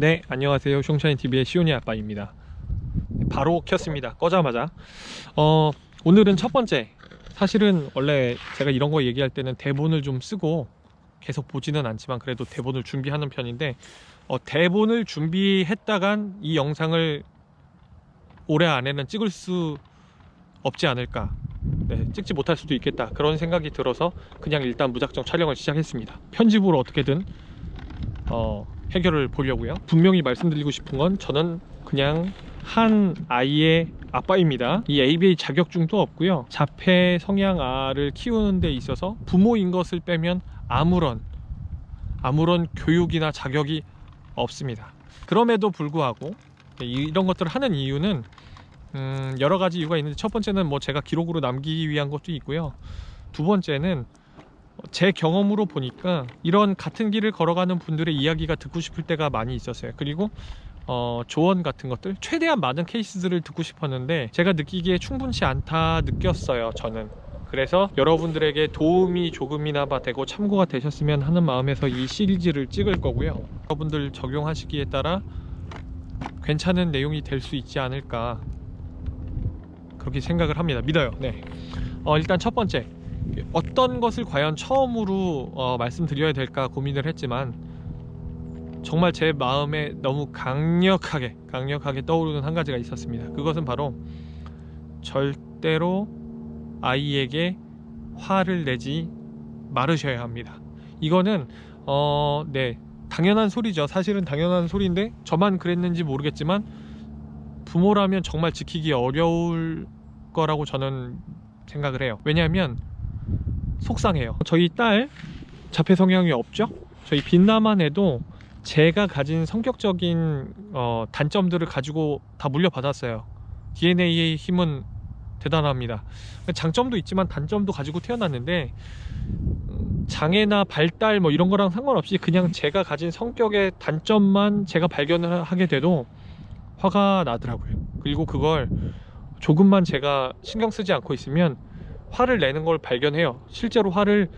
네, 안녕하세요. 숑샤인TV의 시온이 아빠입니다. 바로 켰습니다. 꺼자마자. 오늘은 첫 번째. 사실은 원래 제가 이런 거 얘기할 때는 대본을 좀 쓰고 계속 보지는 않지만 그래도 대본을 준비하는 편인데, 대본을 준비했다간 이 영상을 올해 안에는 찍을 수 없지 않을까, 찍지 못할 수도 있겠다, 그런 생각이 들어서 그냥 일단 무작정 촬영을 시작했습니다. 편집으로 어떻게든 해결을 보려고요. 분명히 말씀드리고 싶은 건 저는 그냥 한 아이의 아빠입니다. 이 ABA 자격증도 없고요. 자폐 성향아를 키우는 데 있어서 부모인 것을 빼면 아무런 교육이나 자격이 없습니다. 그럼에도 불구하고 이런 것들을 하는 이유는 여러 가지 이유가 있는데, 첫 번째는 제가 기록으로 남기기 위한 것도 있고요. 두 번째는 제 경험으로 보니까 이런 같은 길을 걸어가는 분들의 이야기가 듣고 싶을 때가 많이 있었어요. 그리고 조언 같은 것들, 최대한 많은 케이스들을 듣고 싶었는데 제가 느끼기에 충분치 않다 느꼈어요, 저는. 그래서 여러분들에게 도움이 조금이나마 되고 참고가 되셨으면 하는 마음에서 이 시리즈를 찍을 거고요. 여러분들 적용하시기에 따라 괜찮은 내용이 될 수 있지 않을까, 그렇게 생각을 합니다. 믿어요. 네. 일단 첫 번째, 어떤 것을 과연 처음으로 말씀드려야 될까 고민을 했지만, 정말 제 마음에 너무 강력하게 떠오르는 한 가지가 있었습니다. 그것은 바로 절대로 아이에게 화를 내지 말으셔야 합니다. 이거는 당연한 소리죠. 사실은 당연한 소리인데 저만 그랬는지 모르겠지만 부모라면 정말 지키기 어려울 거라고 저는 생각을 해요. 왜냐하면 속상해요. 저희 딸 자폐 성향이 없죠? 저희 빛나만 해도 제가 가진 성격적인 단점들을 가지고 다 물려받았어요. DNA의 힘은 대단합니다. 장점도 있지만 단점도 가지고 태어났는데, 장애나 발달 이런 거랑 상관없이 그냥 제가 가진 성격의 단점만 제가 발견을 하게 돼도 화가 나더라고요. 그리고 그걸 조금만 제가 신경 쓰지 않고 있으면 화를 내는 걸 발견해요. 실제로 화를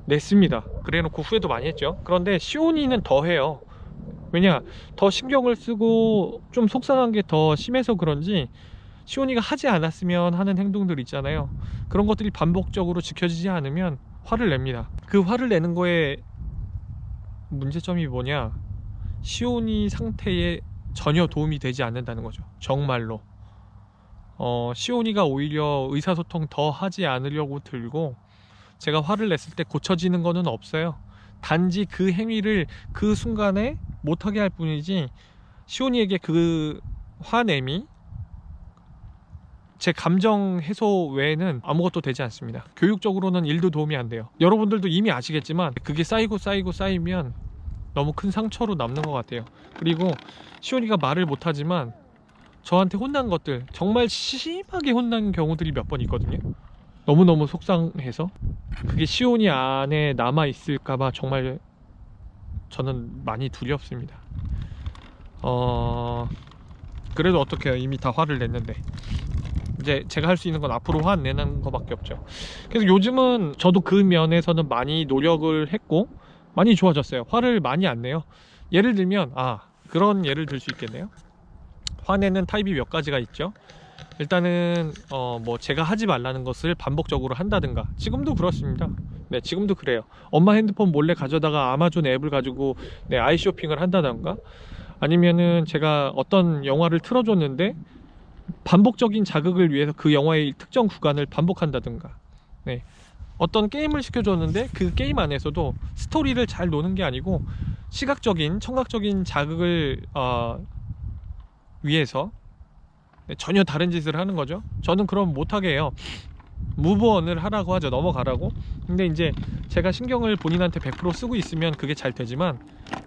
냈습니다. 그래 놓고 후회도 많이 했죠. 그런데 시온이는 더 해요. 왜냐, 더 신경을 쓰고 좀 속상한 게 더 심해서 그런지 시온이가 하지 않았으면 하는 행동들 있잖아요. 그런 것들이 반복적으로 지켜지지 않으면 화를 냅니다. 그 화를 내는 거에 문제점이 뭐냐, 시온이 상태에 전혀 도움이 되지 않는다는 거죠. 정말로. 시온이가 오히려 의사소통 더 하지 않으려고 들고, 제가 화를 냈을 때 고쳐지는 거는 없어요. 단지 그 행위를 그 순간에 못하게 할 뿐이지, 시온이에게 그 화냄이 제 감정 해소 외에는 아무것도 되지 않습니다. 교육적으로는 1도 도움이 안 돼요. 여러분들도 이미 아시겠지만 그게 쌓이면 너무 큰 상처로 남는 것 같아요. 그리고 시온이가 말을 못하지만 저한테 혼난 것들, 정말 심하게 혼난 경우들이 몇 번 있거든요. 너무너무 속상해서 그게 시온이 안에 남아있을까봐 정말 저는 많이 두렵습니다. 그래도 어떡해요. 이미 다 화를 냈는데 이제 제가 할 수 있는 건 앞으로 화 내는 거밖에 없죠. 그래서 요즘은 저도 그 면에서는 많이 노력을 했고 많이 좋아졌어요. 화를 많이 안 내요. 예를 들면 그런 예를 들 수 있겠네요. 화내는 타입이 몇 가지가 있죠. 일단은 제가 하지 말라는 것을 반복적으로 한다든가, 지금도 그렇습니다. 네, 지금도 그래요. 엄마 핸드폰 몰래 가져다가 아마존 앱을 가지고 아이 쇼핑을 한다든가, 아니면은 제가 어떤 영화를 틀어줬는데 반복적인 자극을 위해서 그 영화의 특정 구간을 반복한다든가, 어떤 게임을 시켜줬는데 그 게임 안에서도 스토리를 잘 노는 게 아니고 시각적인, 청각적인 자극을 위해서 전혀 다른 짓을 하는 거죠. 저는 그럼 못하게 해요. 무브온을 하라고 하죠. 넘어가라고. 근데 이제 제가 신경을 본인한테 100% 쓰고 있으면 그게 잘 되지만,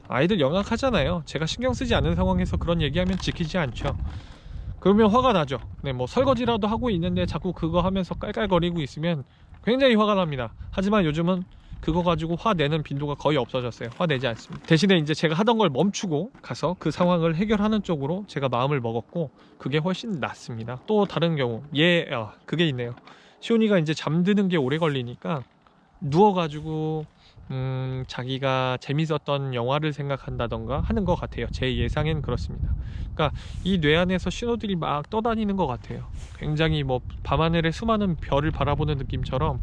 아이들 영악하잖아요. 제가 신경 쓰지 않는 상황에서 그런 얘기하면 지키지 않죠. 그러면 화가 나죠. 설거지라도 하고 있는데 자꾸 그거 하면서 깔깔거리고 있으면 굉장히 화가 납니다. 하지만 요즘은 그거 가지고 화내는 빈도가 거의 없어졌어요. 화내지 않습니다. 대신에 이제 제가 하던 걸 멈추고 가서 그 상황을 해결하는 쪽으로 제가 마음을 먹었고, 그게 훨씬 낫습니다. 또 다른 경우, 그게 있네요. 시온이가 이제 잠드는 게 오래 걸리니까 누워가지고 자기가 재밌었던 영화를 생각한다던가 하는 것 같아요. 제 예상엔 그렇습니다. 그러니까 이 뇌 안에서 신호들이 막 떠다니는 것 같아요. 굉장히 뭐 밤하늘의 수많은 별을 바라보는 느낌처럼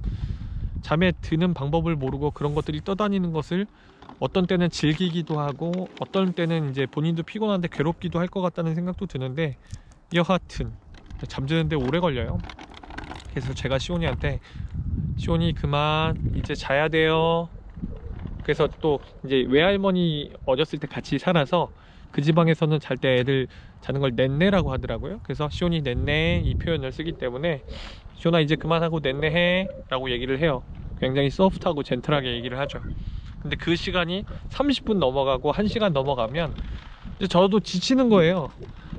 잠에 드는 방법을 모르고 그런 것들이 떠다니는 것을 어떤 때는 즐기기도 하고 어떤 때는 이제 본인도 피곤한데 괴롭기도 할 것 같다는 생각도 드는데, 여하튼 잠드는데 오래 걸려요. 그래서 제가 시온이한테 시온이 그만 이제 자야 돼요. 그래서 또 이제 외할머니 어렸을 때 같이 살아서 그 지방에서는 잘 때 애들 자는 걸 넷내라고 하더라고요. 그래서 시온이 넷내 이 표현을 쓰기 때문에 시온아 이제 그만하고 넷내해 라고 얘기를 해요. 굉장히 소프트하고 젠틀하게 얘기를 하죠. 근데 그 시간이 30분 넘어가고 1시간 넘어가면 이제 저도 지치는 거예요.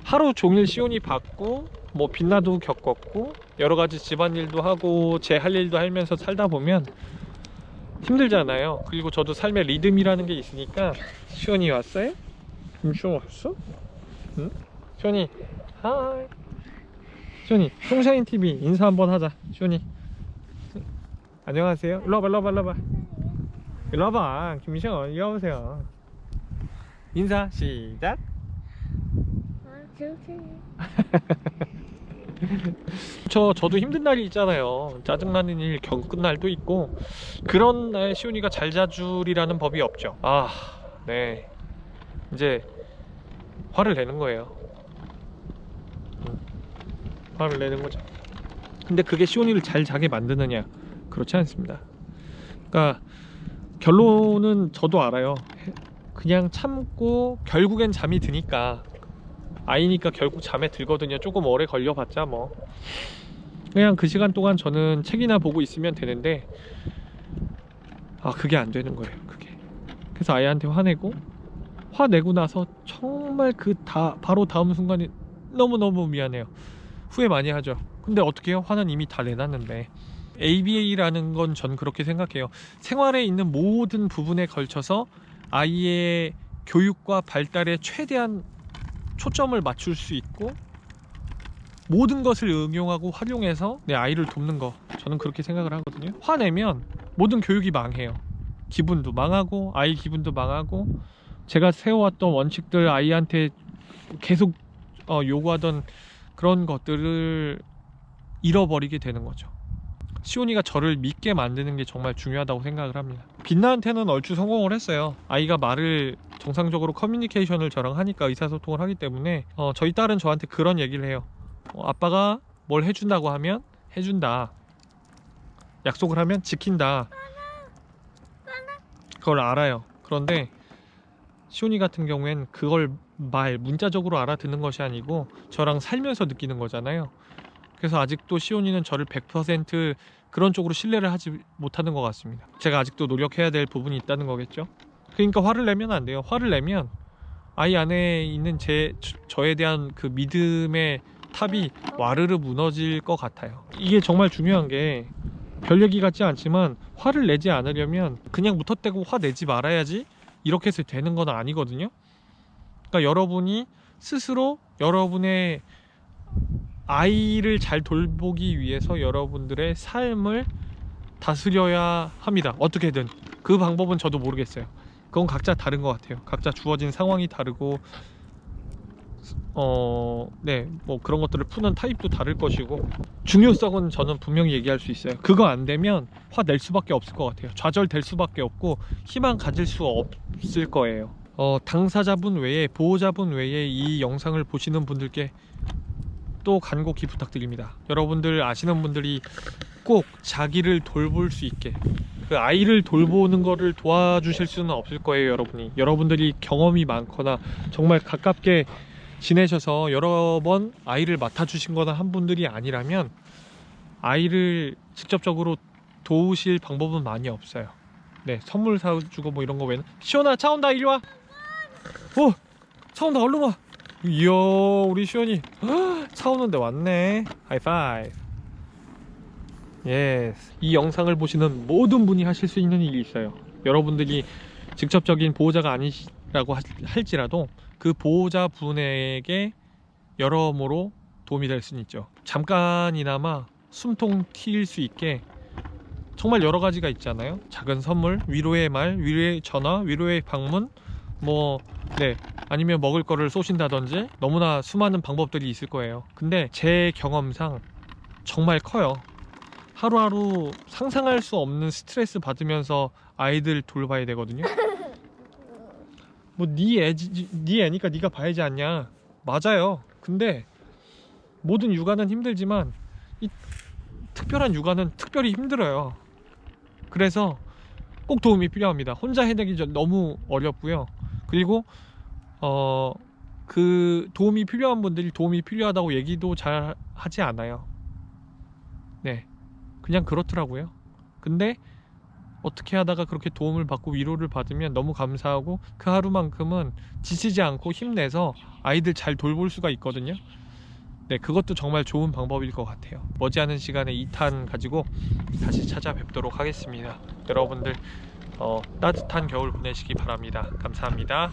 하루 종일 시온이 받고 뭐 빛나도 겪었고 여러가지 집안일도 하고 제 할 일도 하면서 살다 보면 힘들잖아요. 그리고 저도 삶의 리듬이라는 게 있으니까. 시온이 왔어요? 시온 왔어? 응? 시온이 하이. 시온이 송샤인 TV 인사 한번 하자. 시온이 안녕하세요. 일로 와봐 일로 와봐 일로 와봐 일로 와봐. 김시온 이리 와보세요. 인사 시작. 저도 힘든 날이 있잖아요. 짜증나는 일 겪은 날도 있고 그런 날 시온이가 잘 자주리라는 법이 없죠. 네, 이제 화를 내는 거예요. 화를 내는 거죠. 근데 그게 시온이를 잘 자게 만드느냐? 그렇지 않습니다. 그러니까 결론은 저도 알아요. 그냥 참고 결국엔 잠이 드니까, 아이니까 결국 잠에 들거든요. 조금 오래 걸려봤자 뭐 그냥 그 시간 동안 저는 책이나 보고 있으면 되는데 그게 안 되는 거예요. 그게. 그래서 아이한테 화내고, 화내고 나서 정말 바로 다음 순간에 너무너무 미안해요. 후회 많이 하죠. 근데 어떻게 해요? 화는 이미 다 내놨는데. ABA라는 건 전 그렇게 생각해요. 생활에 있는 모든 부분에 걸쳐서 아이의 교육과 발달에 최대한 초점을 맞출 수 있고 모든 것을 응용하고 활용해서 내 아이를 돕는 거, 저는 그렇게 생각을 하거든요. 화내면 모든 교육이 망해요. 기분도 망하고 아이 기분도 망하고 제가 세워왔던 원칙들, 아이한테 계속 요구하던 그런 것들을 잃어버리게 되는 거죠. 시온이가 저를 믿게 만드는 게 정말 중요하다고 생각을 합니다. 빛나한테는 얼추 성공을 했어요. 아이가 말을 정상적으로 커뮤니케이션을 저랑 하니까, 의사소통을 하기 때문에 저희 딸은 저한테 그런 얘기를 해요. 아빠가 뭘 해준다고 하면 해준다, 약속을 하면 지킨다, 그걸 알아요. 그런데 시온이 같은 경우엔 그걸 문자적으로 알아듣는 것이 아니고 저랑 살면서 느끼는 거잖아요. 그래서 아직도 시온이는 저를 100% 그런 쪽으로 신뢰를 하지 못하는 것 같습니다. 제가 아직도 노력해야 될 부분이 있다는 거겠죠. 그러니까 화를 내면 안 돼요. 화를 내면 아이 안에 있는 저에 대한 그 믿음의 탑이 와르르 무너질 것 같아요. 이게 정말 중요한 게, 별 얘기 같지 않지만 화를 내지 않으려면 그냥 무턱대고 화 내지 말아야지 이렇게 해서 되는 건 아니거든요. 그러니까 여러분이 스스로 여러분의 아이를 잘 돌보기 위해서 여러분들의 삶을 다스려야 합니다. 어떻게든. 그 방법은 저도 모르겠어요. 그건 각자 다른 것 같아요. 각자 주어진 상황이 다르고 뭐 그런 것들을 푸는 타입도 다를 것이고, 중요성은 저는 분명히 얘기할 수 있어요. 그거 안 되면 화 낼 수밖에 없을 것 같아요. 좌절될 수밖에 없고 희망 가질 수 없을 거예요. 당사자분 외에, 보호자분 외에 이 영상을 보시는 분들께 또 간곡히 부탁드립니다. 여러분들 아시는 분들이 꼭 자기를 돌볼 수 있게, 그 아이를 돌보는 거를 도와주실 수는 없을 거예요. 여러분들이 경험이 많거나 정말 가깝게 지내셔서 여러 번 아이를 맡아주신 거나 한 분들이 아니라면 아이를 직접적으로 도우실 방법은 많이 없어요. 네, 선물 사주고 뭐 이런 거 외에는. 시온아, 차 온다, 이리 와. 차 온다, 얼른 와. 이야, 우리 시온이 차 오는데 왔네. 하이파이브. 예스. 이 영상을 보시는 모든 분이 하실 수 있는 일이 있어요. 여러분들이 직접적인 보호자가 아니라고 할지라도 그 보호자분에게 여러모로 도움이 될 수는 있죠. 잠깐이나마 숨통 트일 수 있게 정말 여러 가지가 있잖아요. 작은 선물, 위로의 말, 위로의 전화, 위로의 방문, 뭐 아니면 먹을 거를 쏘신다든지 너무나 수많은 방법들이 있을 거예요. 근데 제 경험상 정말 커요. 하루하루 상상할 수 없는 스트레스 받으면서 아이들 돌봐야 되거든요. 뭐 네 애니까 네가 봐야지 않냐. 맞아요. 근데 모든 육아는 힘들지만 이 특별한 육아는 특별히 힘들어요. 그래서 꼭 도움이 필요합니다. 혼자 해내기 너무 어렵고요. 그리고 그 도움이 필요한 분들이 도움이 필요하다고 얘기도 잘 하지 않아요. 네, 그냥 그렇더라고요. 근데 어떻게 하다가 그렇게 도움을 받고 위로를 받으면 너무 감사하고 그 하루만큼은 지치지 않고 힘내서 아이들 잘 돌볼 수가 있거든요. 네, 그것도 정말 좋은 방법일 것 같아요. 머지않은 시간에 2탄 가지고 다시 찾아뵙도록 하겠습니다. 여러분들 따뜻한 겨울 보내시기 바랍니다. 감사합니다.